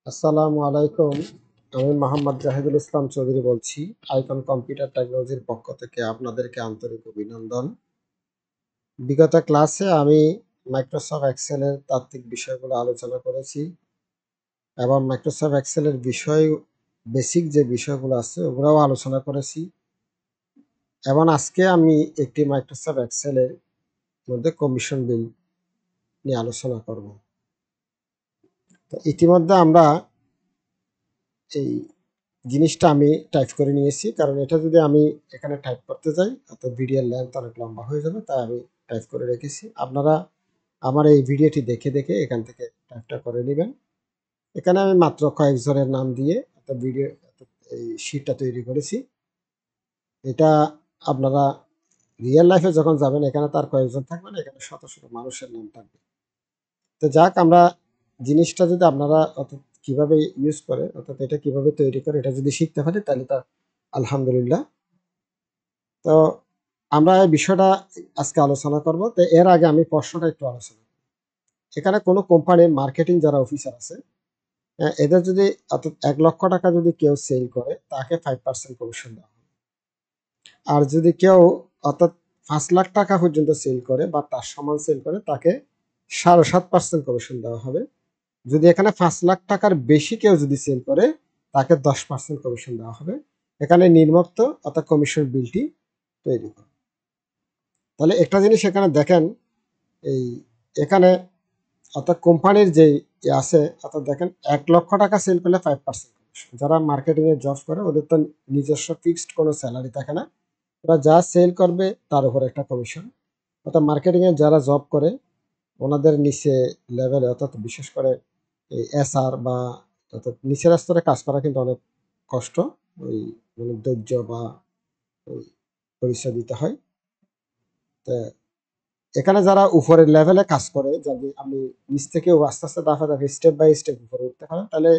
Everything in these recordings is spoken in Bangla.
আসসালামু আলাইকুম। আমি মোহাম্মদ জাহিদুল ইসলাম চৌধুরী বলছি। আইকন কম্পিউটার টেকনোলজির পক্ষ থেকে আপনাদেরকে আন্তরিক অভিনন্দন। বিগত ক্লাসে আমি মাইক্রোসফট এক্সেলের তাত্ত্বিক বিষয়গুলো আলোচনা করেছি এবং মাইক্রোসফট এক্সেলের বেসিক যে বিষয়গুলো আছে ওগুলোও আলোচনা করেছি এবং আজকে আমি একটি মাইক্রোসফট এক্সেলের মধ্যে কমিশন বিল নিয়ে আলোচনা করব। তো ইতিমধ্যে আমরা এই জিনিসটা আমি টাইপ করে নিয়েছি, কারণ এটা যদি আমি এখানে টাইপ করতে যাই তো ভিডিওর লেন্থ অনেক লম্বা হয়ে যাবে, তাই আমি টাইপ করে রেখেছি। আপনারা আমার এই ভিডিওটি দেখে দেখে এখান থেকে টাইপটা করে নেবেন। এখানে আমি মাত্র কয়েকজনের নাম দিয়ে একটা ভিডিও এই শিটটা তৈরি করেছি। এটা আপনারা রিয়েল লাইফে যখন যাবেন এখানে তার কয়েকজন থাকবে না, এখানে শত শত মানুষের নাম থাকবে। তো যাক, আমরা জিনিসটা যদি আপনারা অর্থাৎ কিভাবে ইউজ করে অর্থাৎ এটা কিভাবে তৈরি করে এটা যদি শিখতে পারি তাহলে তো আলহামদুলিল্লাহ। তো আমরা এই বিষয়টা আজকে আলোচনা করব। তো এর আগে আমি প্রশ্নটা একটু আলোচনা করি। এখানে কোনো কোম্পানির মার্কেটিং যারা অফিসার আছে, এদের যদি অর্থাৎ 1 লক্ষ টাকা যদি কেউ সেল করে তাকে 5% কমিশন দেওয়া হবে। আর যদি কেউ অর্থাৎ 5 লাখ টাকা পর্যন্ত সেল করে বা তার সমান সেল করে তাকে 7.5% কমিশন দেওয়া হবে। যদি এখানে 5 লাখ টাকার বেশি কেউ যদি সেল করে তাকে 10% কমিশন দেওয়া হবে। এখানে নিম্নোক্ত অর্থাৎ কমিশন বিলটি তৈরি করে। তাহলে একটা জিনিস এখানে দেখেন, এই এখানে অর্থাৎ কোম্পানির যে আছে অর্থাৎ দেখেন 1 লক্ষ টাকা সেল করলে 5% কমিশন। যারা মার্কেটিং এ জব করে ওদের তো নিজস্ব ফিক্সড কোনো স্যালারি থাকে না, ওরা যা সেল করবে তার উপর একটা কমিশন। অর্থাৎ মার্কেটিং এ যারা জব করে ওনাদের নিচে লেভেলে অর্থাৎ বিশেষ করে এই এসআর বা অর্থাৎ নিচের স্তরে কাজ করা কিন্তু অনেক কষ্ট। ওই মানে ধৈর্য বা ওই পরিচয় দিতে হয়। তো এখানে যারা উপরের লেভেলে কাজ করে, যদি আপনি নিচ থেকে আস্তে আস্তে দাফা দাফি স্টেপ বাই স্টেপ উপরে উঠতে পারেন তাহলে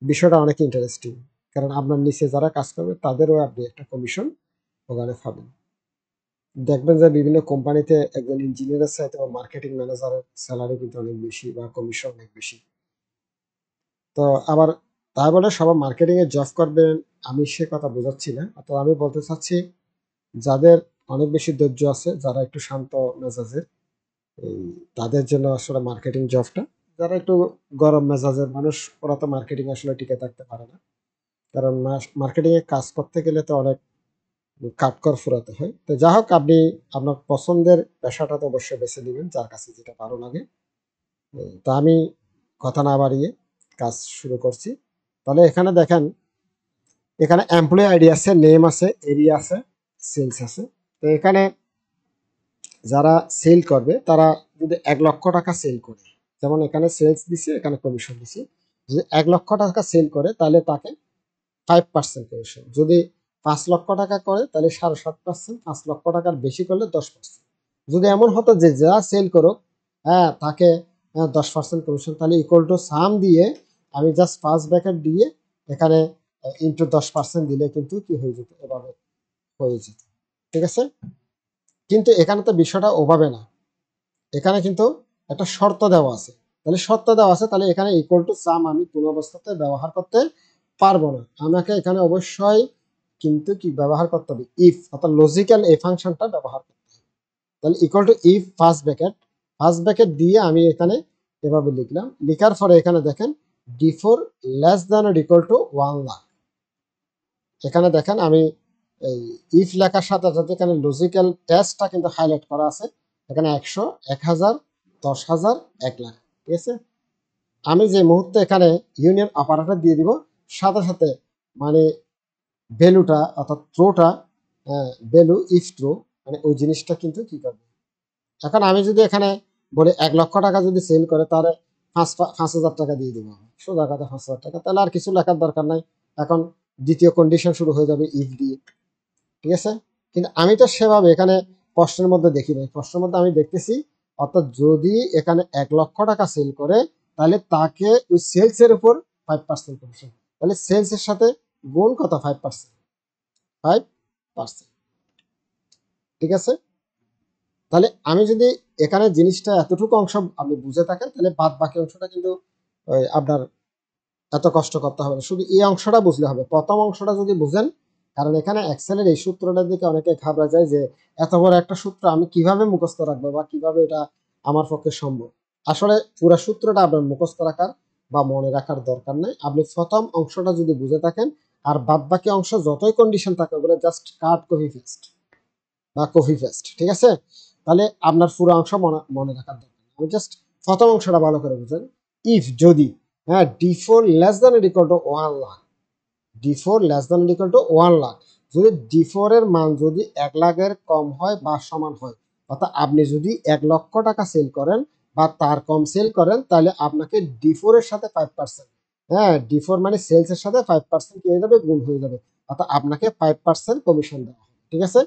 বিষয়টা অনেক ইন্টারেস্টিং। কারণ আপনার নিচে যারা কাজ করবে তাদেরও আপনি একটা কমিশন ওখানে পাবেন। দেখবেন যে বিভিন্ন কোম্পানিতে একজন ইঞ্জিনিয়ারের চাইতে বা মার্কেটিং ম্যানেজারের স্যালারি কিন্তু অনেক বেশি বা কমিশন অনেক বেশি। তো আবার তাই বলে সবাই মার্কেটিং এ জব করবেন আমি সে কথা বোঝাচ্ছি না। তো আমি বলতে চাচ্ছি যাদের অনেক বেশি ধৈর্য আছে, যারা একটু শান্ত মেজাজের, এই তাদের জন্য আসলে মার্কেটিং জবটা। যারা একটু গরম মেজাজের মানুষ ওরা তো মার্কেটিং আসলে টিকে থাকতে পারে না, কারণ মার্কেটিং এ কাজ করতে গেলে তো অনেক কাঠখড় ফুরাতে হয়। তো যা হোক, আপনি আপনার পছন্দের পেশাটা তো অবশ্যই বেছে নেবেন, যার কাছে যেটা ভালো লাগে। তা আমি কথা না বাড়িয়ে কাজ শুরু করছি। তাহলে এখানে দেখেন, এখানে এমপ্লয়ি আইডি আছে, নেম আছে, এরিয়া আছে, সেলস আছে। তো এখানে যারা সেল করবে তারা যদি 1 লক্ষ টাকা সেল করে, যেমন এখানে সেলস দিছি এখানে কমিশন দিছি, যদি 1 লক্ষ টাকা সেল করে তাহলে তাকে 5% কমিশন। যদি 5 লক্ষ টাকা করে তাহলে 7.5%, 5 লক্ষ টাকার বেশি করলে 10%। যদি এমন হতো যে যা সেল করুক হ্যাঁ তাকে 10% কমিশন, তাহলে ইকুয়াল টু সাম দিয়ে আমি জাস্ট ফার্স্ট ব্র্যাকেট দিয়ে এখানে ইন্টু 10% দিলে কিন্তু কি হয়ে যেত, এভাবে হয়ে যেত। ঠিক আছে, কিন্তু এখানে তো বিষয়টা ওভাবে না, এখানে কিন্তু একটা শর্ত দেওয়া আছে। তাহলে শর্ত দেওয়া আছে, তাহলে এখানে ইকুয়াল টু সাম আমি কোন অবস্থাতে ব্যবহার করতে পারবো না। আমাকে এখানে অবশ্যই কিন্তু কি ব্যবহার করতে হবে, ইফ অর্থাৎ লজিক্যাল এই ফাংশনটা ব্যবহার করতে হবে। তাহলে equal to if first bracket দিয়ে আমি এখানে এভাবে লিখলাম। লিখার পরে এখানে দেখেন D4 less than or equal to 1 lakh. এখানে দেখেন আমি এই ইফ লেখার সাথে সাথে এখানে লজিক্যাল টেস্টটা কিন্তু হাইলাইট করা আছে। এখানে 100, 1000, 10,000, 1 লাখ। ঠিক আছে, আমি যে মুহূর্তে এখানে ইউনিয়ন অপারেটর দিয়ে দিব সাথে সাথে মানে ভ্যালুটা অর্থাৎ থ্রোটা ভ্যালু ইফ থ্রো মানে ওই জিনিসটা কিন্তু কি করবে। এখন আমি যদি এখানে বলি 1 লক্ষ টাকা যদি সেল করে তাহলে 5,000 টাকা দিয়ে দিব, সোজা কথা 5,000 টাকা, তাহলে আর কিছু লেখার দরকার নাই। এখন দ্বিতীয় কন্ডিশন শুরু হয়ে যাবে ইফ দিয়ে। ঠিক আছে, কিন্তু আমি তো সেভাবে এখানে প্রশ্নের মধ্যে দেখি নাই। প্রশ্নের মধ্যে আমি দেখতেছি অর্থাৎ যদি এখানে 1 লক্ষ টাকা সেল করে তাহলে তাকে ওই সেলস এর উপর 5% কমিশন। তাহলে সেলস এর সাথে গুণ কত, 5%। 5%। ঠিক আছে, তাহলে আমি যদি এখানে জিনিসটা এতটুকু অংশ আপনি বুঝে থাকেন তাহলে বাদ বাকি অংশটা কিন্তু আপনার এত কষ্ট করতে হবে না, শুধু এই অংশটা বুঝলে হবে। প্রথম অংশটা যদি বুঝেন, কারণ এখানে এক্সেলের এই সূত্রটার দিকে অনেকে ঘাবড়া যায় যে এত বড় একটা সূত্র আমি কিভাবে মুখস্থ রাখবো বা কিভাবে এটা আমার পক্ষে সম্ভব। আসলে পুরো সূত্রটা আপনার মুখস্থ রাখার বা মনে রাখার দরকার নেই। আপনি প্রথম অংশটা যদি বুঝে থাকেন, আর বাদ বাকি অংশ যতই কন্ডিশন থাকে ওগুলো জাস্ট কাট কপি পেস্ট বা কপি পেস্ট, ঠিক আছে? তাহলে আপনার পুরো অংশ মনে রাখার দরকার নেই। আমি জাস্ট প্রথম অংশটা ভালো করে বুঝেন। ইফ যদি, হ্যাঁ, d4 less than equal to 1 lakh, d4 less than equal to 1 lakh, যদি d4 এর মান যদি 1 লাখের কম হয় বা সমান হয়, অর্থাৎ আপনি যদি 1 লক্ষ টাকা সেল করেন বা তার কম সেল করেন, তাহলে আপনাকে d4 এর সাথে 5%, হ্যাঁ, d4 মানে সেলস এর সাথে 5% কি হয়ে যাবে, গুণ হয়ে যাবে, অর্থাৎ আপনাকে 5% কমিশন দেওয়া হবে, ঠিক আছে?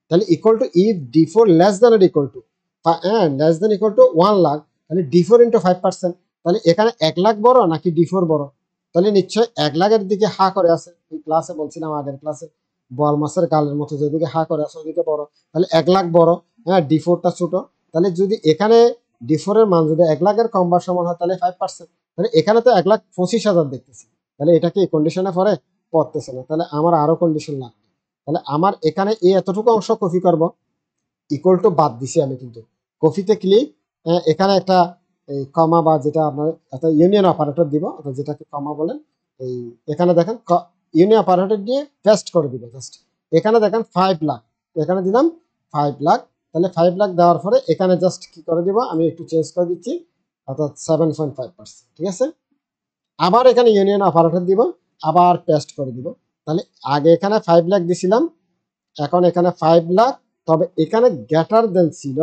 তাহলে equal to if d4 less than equal to, হ্যাঁ, less than equal to 1 lakh, তাহলে d4 ইনটু 5%, তাহলে এখানে 1 লাখ বড় নাকি d4 বড়? তাহলে নিশ্চয় 1 লাখের দিকে হা করে আছে। এই ক্লাসে বলছিলাম, আগের ক্লাসে, বল মাছের গালের মতো যেদিকে হা করে আছে ওদিকে বড়, তাহলে 1 লাখ বড়, হ্যাঁ, d4টা ছোট। তাহলে যদি এখানে d4 এর মান যদি 1 লাখের কম বা সমান হয় তাহলে 5%, তাহলে এখানে তো 1,25,000 দেখতেছি, তাহলে এটা কি কন্ডিশনে পড়ে? পড়তেছে না। তাহলে আমার আরো কন্ডিশন লাগবে। তাহলে আমার এখানে এই এতটুকু অংশ কপি করব, ইকুয়াল টু বাদ দিছি আমি, কিন্তু কপিতে ক্লিক, এখানে একটা এই কমা বা যেটা আপনার একটা ইউনিয়ন অপারেটর দিব, অর্থাৎ যেটাকে কমা বলেন, এই এখানে দেখেন ইউনিয়ন অপারেটর দিয়ে পেস্ট করে দিব জাস্ট। এখানে দেখেন 5 লাখ, এখানে দিলাম 5 লাখ। তাহলে 5 লাখ দেওয়ার পরে এখানে জাস্ট কি করে দিব, আমি একটু চেঞ্জ করে দিচ্ছি, অর্থাৎ 7.5%, ঠিক আছে? আবার এখানে ইউনিয়ন অপারেটর দিব, আবার পেস্ট করে দিব। তাহলে আগে এখানে 5 লাখ দিছিলাম, এখন এখানে 5 লাখ, তবে এখানে গ্রেটার দেন ছিল,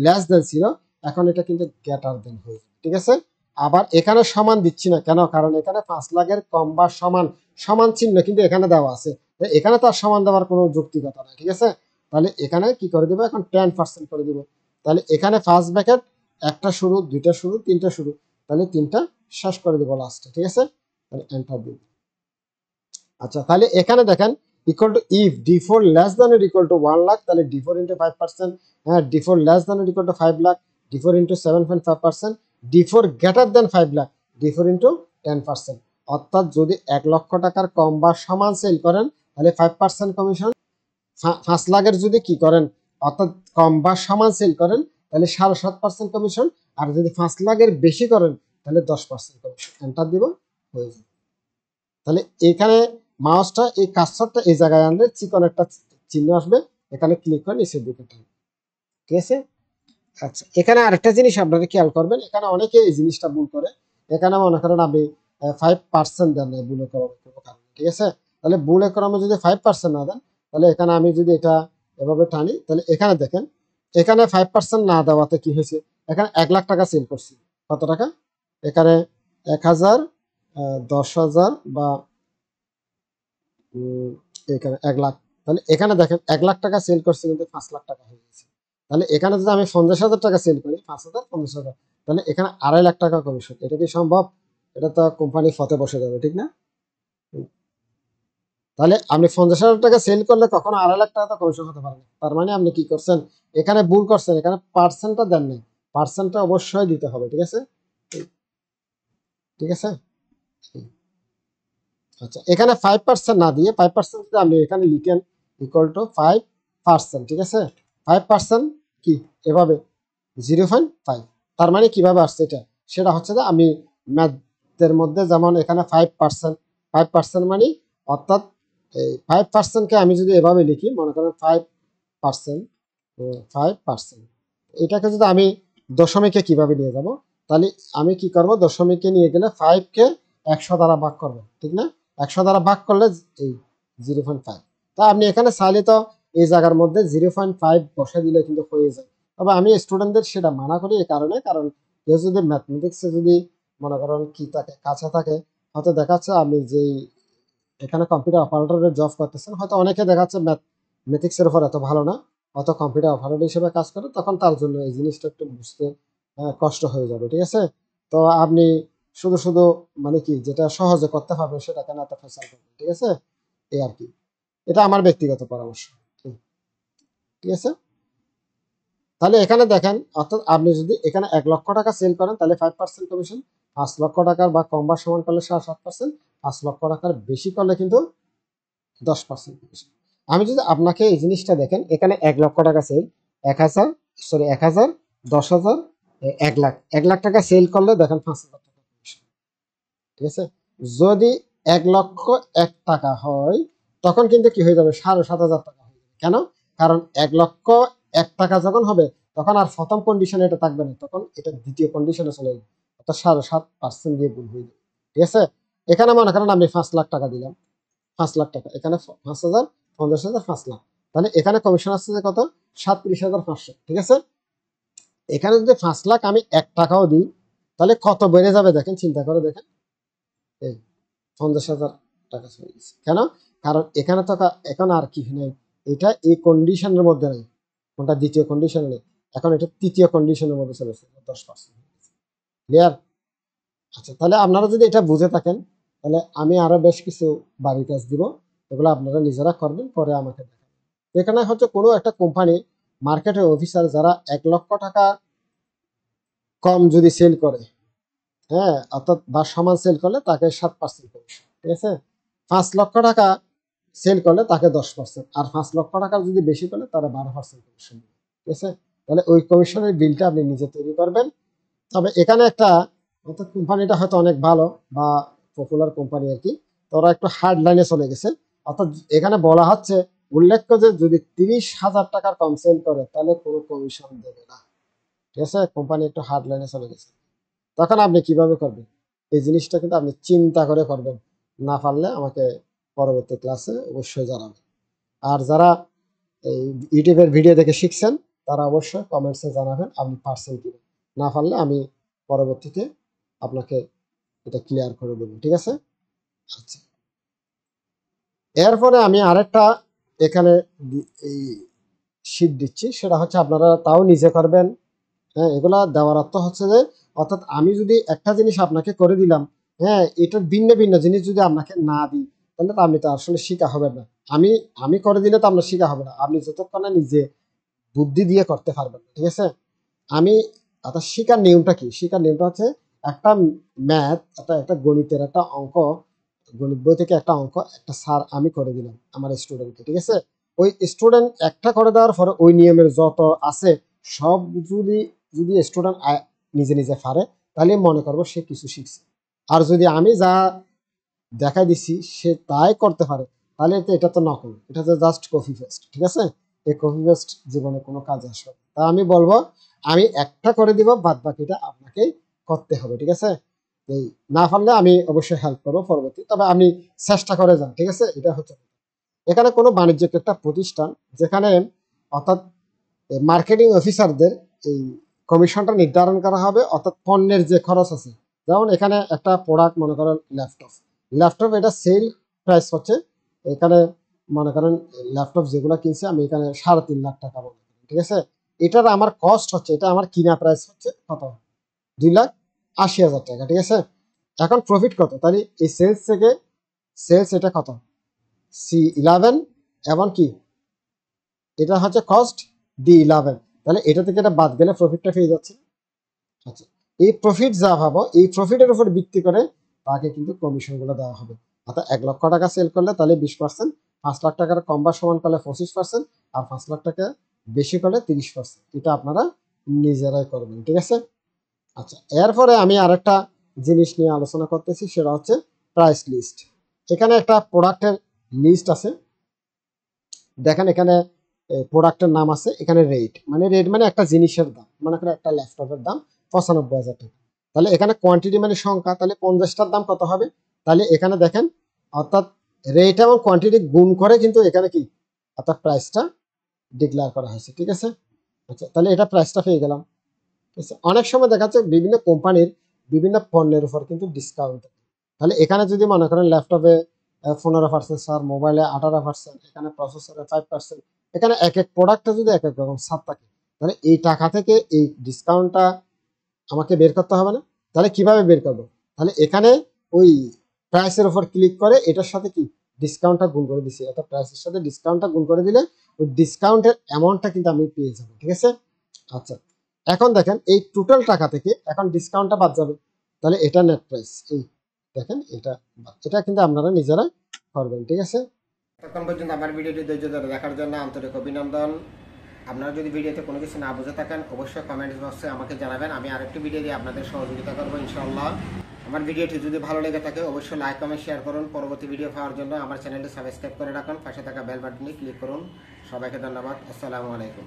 লেস দেন ছিল, এখন এটা কিন্তু গ্রেটার দেন হয়ে যাবে, ঠিক আছে? আবার এখানে সমান দিচ্ছি না, কেন? কারণ এখানে 5 লাখের কম বা সমান, সমান চিহ্ন কিন্তু এখানে দেওয়া আছে, এখানে তো আর সমান দেওয়ার কোনো যৌক্তিকতা নাই, ঠিক আছে? তাহলে এখানে কি করে দিব, এখন 10% করে দিব। তাহলে এখানে ফার্স্ট ব্র্যাকেট, একটা শুরু, দুইটা শুরু, তিনটা শুরু, তাহলে তিনটা শেষ করে দিব লাস্টে, ঠিক আছে? তাহলে এন্টার দিব। আচ্ছা, তাহলে এখানে দেখেন equal to if d4 less than or equal to 1 lakh, তাহলে d4 ইনটু 5%, হ্যাঁ, d4 less than or equal to 5 lakh, d4 into 7.5%, d4 greater than 5 lakh, d4 into 10%। অর্থাৎ যদি 1 লক্ষ টাকার কম বা সমান সেল করেন তাহলে 5% কমিশন, 5 লাখের যদি কি করেন, অর্থাৎ কম বা সমান সেল করেন তাহলে 7.5% কমিশন, আর যদি 5 লাখের বেশি করেন তাহলে 10% কমিশন। এন্টার দিব, হয়ে যাবে। তাহলে এখানে মাউসটা এই কার্সরটা এই জায়গায় আনলে চিকন একটা চিহ্ন আসবে, এখানে ক্লিক করে নিচের দিকে টান, ঠিক আছে? আচ্ছা, এখানে আরেকটা জিনিস আপনারা খেয়াল করবেন, এখানে অনেকে এই জিনিসটা ভুল করে। এখানে মনে করেন আপনি 5% দেন নাই ভুল করার কোনো কারণে, ঠিক আছে? তাহলে ভুল ক্রমে যদি 5% না দেন, তাহলে এখানে আমি যদি এটা এভাবে টানি, তাহলে এখানে দেখেন, এখানে 5% না দেওয়াতে কি হয়েছে, এখানে 1 লাখ টাকা সেল করছি, কত টাকা? এখানে 1,000, 10,000 বা এখানে 1 লাখ, তাহলে এখানে দেখেন 1 লাখ টাকা সেল করছে কিন্তু 5 লাখ টাকা হয়ে গেছে। তাহলে এখানে যদি আমি 50,000 টাকা সেল করি, 5,000, 50,000, তাহলে এখানে 2.5 লাখ টাকা কমিশন। এটা কি সম্ভব? এটা তো কোম্পানি ফতে বসে যাবে, ঠিক না? তাহলে আপনি 50,000 টাকা সেল করলে কখনো 2.5 লাখ টাকা তো কমিশন হতে পারে না। তার মানে আপনি কি করছেন, এখানে ভুল করছেন, এখানে পার্সেন্টটা দেন নাই, পার্সেন্টটা অবশ্যই দিতে হবে, ঠিক আছে? ঠিক আছে। আচ্ছা, এখানে 5% না দিয়ে 5% যদি আপনি এখানে লিখেন ইকুয়াল টু 5%, ঠিক আছে? 5% কি এভাবে 0.5, তার মানে কিভাবে আসছে এটা, সেটা হচ্ছে যে আমি ম্যাথের মধ্যে যেমন এখানে 5%, 5% মানে, অর্থাৎ এই 5%কে আমি যদি এভাবে লিখি, মনে করেন 5%, 5%, এটাকে যদি আমি দশমিকে কিভাবে নিয়ে যাব, তাহলে আমি কি করব, দশমিকে নিয়ে গেলে 5কে 100 দ্বারা ভাগ করব, ঠিক না? 100 দ্বারা ভাগ করলে এই 0.5, তা আপনি এখানে চাইলে তো এই জায়গার মধ্যে 0.5 বসে দিলে কিন্তু হয়ে যায়। তবে আমি স্টুডেন্টদের সেটা মানা করি এই কারণে, কারণ কেউ যদি ম্যাথমেটিক্সে যদি মনে করেন কি থাকে, কাছে থাকে, হয়তো দেখাচ্ছে আপনি যেই এখানে কম্পিউটার অপারেটরের জব করতেছেন, হয়তো অনেকে দেখাচ্ছে ম্যাথমেটিক্সের উপর এত ভালো না, অত কম্পিউটার অপারেটর হিসেবে কাজ করে, তখন তার জন্য এই জিনিসটা একটু বুঝতে কষ্ট হয়ে যাবে, ঠিক আছে? তো আপনি শুধু শুধু মানে কি যেটা সহজে করতে পারবেন সেটা কেন এত ফেসাল করবেন, ঠিক আছে? এই আর কি, এটা আমার ব্যক্তিগত পরামর্শ, ঠিক আছে? তাহলে এখানে দেখেন, অর্থাৎ আপনি যদি এখানে 1 লক্ষ টাকা সেল করেন তাহলে 5% কমিশন, 5 লক্ষ টাকার বা কম বা সমান করলে 7%, 5 লক্ষ টাকার বেশি করলে কিন্তু 10% কমিশন। আমি যদি আপনাকে এই জিনিসটা দেখেন, এখানে 1 লক্ষ টাকা সেল, 1,000, 10,000, 1 লাখ, 1 লাখ টাকা সেল করলে দেখেন 5,000 টাকা কমিশন। ঠিক আছে, যদি 1,01,000 টাকা হয় তখন কিন্তু কি হয়ে যাবে, 7,500 টাকা হয়ে যাবে। কেন? কারণ 1,01,000 টাকা যখন হবে তখন আর প্রথম কন্ডিশনে এটা থাকবে না, তখন এটা দ্বিতীয় কন্ডিশনে চলে যাবে, অর্থাৎ 7.5% দিয়ে গুণ হয়ে যাবে। ঠিক আছে, এখানে মনে করেন আমি 5 লাখ টাকা দিলাম, 5 লাখ টাকা, এখানে 5,000, 50,000, 5 লাখ, তাহলে এখানে কমিশন আসছে যে কত, 37,500। ঠিক আছে, এখানে যদি 5 লাখ আমি 1 টাকাও দিই তাহলে কত বেড়ে যাবে দেখেন, চিন্তা করে দেখেন, এই 50,000 টাকা চলে গেছে। কেন? কারণ এখানে তো এখন আর কি নেই, এটা এই কন্ডিশনের মধ্যে নেই, কোনটা দ্বিতীয় কন্ডিশনে নেই, এখন এটা তৃতীয় কন্ডিশনের মধ্যে চলে এসেছে, 10%। ক্লিয়ার? আচ্ছা, তাহলে আপনারা যদি এটা বুঝে থাকেন তাহলে আমি আরো বেশ কিছু বাড়ির কাজ দিব, এগুলো আপনারা নিজেরা করবেন, পরে আমাকে দেখাবেন। এখানে হচ্ছে কোনো একটা কোম্পানি মার্কেটের অফিসার যারা 1 লক্ষ টাকা কম যদি সেল করে, হ্যাঁ, অর্থাৎ বা সমান সেল করলে তাকে 7% কমিশন। ঠিক আছে, 5 লক্ষ টাকা সেল করলে তাকে 10%, আর 5 লক্ষ টাকা যদি বেশি করলে তারা 12% কমিশন। ঠিক আছে, তাহলে ওই কমিশনের বিলটা আপনি নিজে তৈরি করবেন। তবে এখানে একটা, অর্থাৎ কোম্পানিটা হয়তো অনেক ভালো বা পপুলার কোম্পানি আর কি, তো ওরা একটু হার্ড লাইনে চলে গেছে। অর্থাৎ এখানে বলা হচ্ছে, উল্লেখ্য যে যদি 30,000 টাকার কম সেল করে তাহলে কোনো কমিশন দেবে না। ঠিক আছে, কোম্পানি একটু হার্ড লাইনে চলে গেছে। তখন আপনি কিভাবে করবেন, এই জিনিসটা কিন্তু আপনি চিন্তা করে করবেন, না পারলে আমাকে পরবর্তী ক্লাসে অবশ্যই জানাবেন। আর যারা এই ইউটিউবের ভিডিও দেখে শিখছেন তারা অবশ্যই কমেন্টসে জানাবেন আপনি পারছেন কিনা, না পারলে আমি পরবর্তীতে আপনাকে এটা ক্লিয়ার করে দেবো। ঠিক আছে, আচ্ছা, এরপরে আমি আরেকটা এখানে এই শীট দিচ্ছি, সেটা হচ্ছে আপনারা তাও নিজে করবেন। হ্যাঁ, এগুলা দেওয়ার অর্থ হচ্ছে যে, অর্থাৎ আমি যদি একটা জিনিস আপনাকে করে দিলাম, হ্যাঁ, এটার ভিন্ন ভিন্ন জিনিস যদি আপনাকে না দিই তাহলে তো আপনি তো আসলে শিখা হবে না। আমি আমি করে দিলে তো আপনার শিখা হবে না, আপনি যতক্ষণ না নিজে বুদ্ধি দিয়ে করতে পারবেন। ঠিক আছে, আমি, অর্থাৎ শিকার নিয়মটা কি, শিকার নিয়মটা হচ্ছে একটা ম্যাথ, একটা গণিতের একটা অঙ্ক, গণিত বই থেকে একটা অঙ্ক একটা স্যার আমি করে দিলাম আমার স্টুডেন্টকে। ঠিক আছে, ওই স্টুডেন্ট একটা করে দেওয়ার পরে ওই নিয়মের যত আছে সব যদি যদি স্টুডেন্ট নিজে নিজে পারে তাহলে মনে করবো সে কিছু শিখছে। আর যদি আমি যা দেখাই দিচ্ছি সে তাই করতে পারে তাহলে তো এটা তো নকল, এটা তো জাস্ট কপি পেস্ট। ঠিক আছে, এই কপি পেস্ট জীবনে কোনো কাজে আসবে না। তা আমি বলবো আমি একটা করে দিব, বাদ বাকিটা আপনাকেই করতে হবে। ঠিক আছে, এই না পারলে আমি অবশ্যই হেল্প করবো পরবর্তী, তবে আমি চেষ্টা করে যান। ঠিক আছে, এটা হচ্ছে, এখানে কোনো বাণিজ্যিক একটা প্রতিষ্ঠান যেখানে, অর্থাৎ মার্কেটিং অফিসারদের এই কমিশনটা নির্ধারণ করা হবে, অর্থাৎ পণ্যের যে খরচ আছে, যেমন এখানে একটা প্রোডাক্ট মনে করেন ল্যাপটপ, ল্যাপটপ এটা সেল প্রাইস হচ্ছে, এখানে মনে করেন ল্যাপটপ যেগুলো কিনছে আমি এখানে 3.5 লাখ টাকা মনে করেন। ঠিক আছে, এটার আমার কস্ট হচ্ছে, এটা আমার কিনা প্রাইস হচ্ছে কত, 2,80,000 টাকা। ঠিক আছে, এখন প্রফিট কত, তাহলে এই সেলস থেকে, সেলস এটা কত, C11, এবং কি এটা হচ্ছে কস্ট D11, তাহলে এটা থেকে এটা বাদ গেলে প্রফিটটা পেয়ে যাচ্ছে। আচ্ছা, এই প্রফিট যা পাবো এই প্রফিটের উপর ভিত্তি করে তাকে কিন্তু কমিশন গুলো দেওয়া হবে। অর্থাৎ 1 লক্ষ টাকা সেল করলে তাহলে 20%, 5 লাখ টাকার কম বা সমান করলে 25%, আর 5 লাখ টাকা বেশি করলে 30%। এটা আপনারা নিজেরাই করবেন। ঠিক আছে, আচ্ছা, এরপরে আমি আরেকটা জিনিস নিয়ে আলোচনা করতেছি, সেটা হচ্ছে প্রাইস লিস্ট। এখানে একটা প্রোডাক্টের লিস্ট আছে, দেখেন এখানে প্রোডাক্টের নাম আছে, এখানে রেট মানে, রেট মানে একটা জিনিসের দাম, মনে করেন একটা ল্যাপটপের দাম 95,000 টাকা, তাহলে এখানে কোয়ান্টিটি মানে সংখ্যা, তাহলে 50টার দাম কত হবে, তাহলে এখানে দেখেন, অর্থাৎ রেট এবং কোয়ান্টিটি গুণ করে কিন্তু এখানে কি, অর্থাৎ প্রাইসটা ডিক্লেয়ার করা হয়েছে। ঠিক আছে, আচ্ছা, তাহলে এটা প্রাইসটা পেয়ে গেলাম। ঠিক আছে, অনেক সময় দেখা যাচ্ছে বিভিন্ন কোম্পানির বিভিন্ন পণ্যের উপর কিন্তু ডিসকাউন্ট, তাহলে এখানে যদি মনে করেন ল্যাপটপে 15%, স্যার মোবাইলে 18%, এখানে প্রসেসরে 5%, এখানে এক এক প্রোডাক্টে যদি এক এক রকম ছাড় থাকে, তাহলে এই টাকা থেকে এই ডিসকাউন্টটা আমাকে বের করতে হবে না। তাহলে কিভাবে বের করবো, তাহলে এখানে ওই প্রাইসের উপর ক্লিক করে এটার সাথে কি ডিসকাউন্টটা গুণ করে দিচ্ছি, অর্থাৎ প্রাইসের সাথে ডিসকাউন্টটা গুণ করে দিলে ওই ডিসকাউন্টের অ্যামাউন্টটা কিন্তু আমি পেয়ে যাবো। ঠিক আছে, আচ্ছা, এখন দেখেন এই টোটাল টাকা থেকে এখন ডিসকাউন্টটা বাদ যাবে, তাহলে এটা নেট প্রাইস। এই দেখেন এটা এটা কিন্তু আপনারা নিজেরা করবেন, ঠিক আছে? তখন পর্যন্ত আমার ভিডিওটি ধৈর্য ধরে দেখার জন্য আন্তরিক অভিনন্দন। আপনারা যদি ভিডিওতে কোনো কিছু না বুঝে থাকেন অবশ্যই কমেন্ট বক্সে আমাকে জানাবেন, আমি আরেকটি ভিডিও দিয়ে আপনাদের সহযোগিতা করবো ইনশাআল্লাহ। আমার ভিডিওটি যদি ভালো লেগে থাকে অবশ্যই লাইক কমেন্ট শেয়ার করুন। পরবর্তী ভিডিও পাওয়ার জন্য আমার চ্যানেলটি সাবস্ক্রাইব করে রাখুন, পাশে থাকা বেল বাটনে ক্লিক করুন। সবাইকে ধন্যবাদ। আসসালামু আলাইকুম।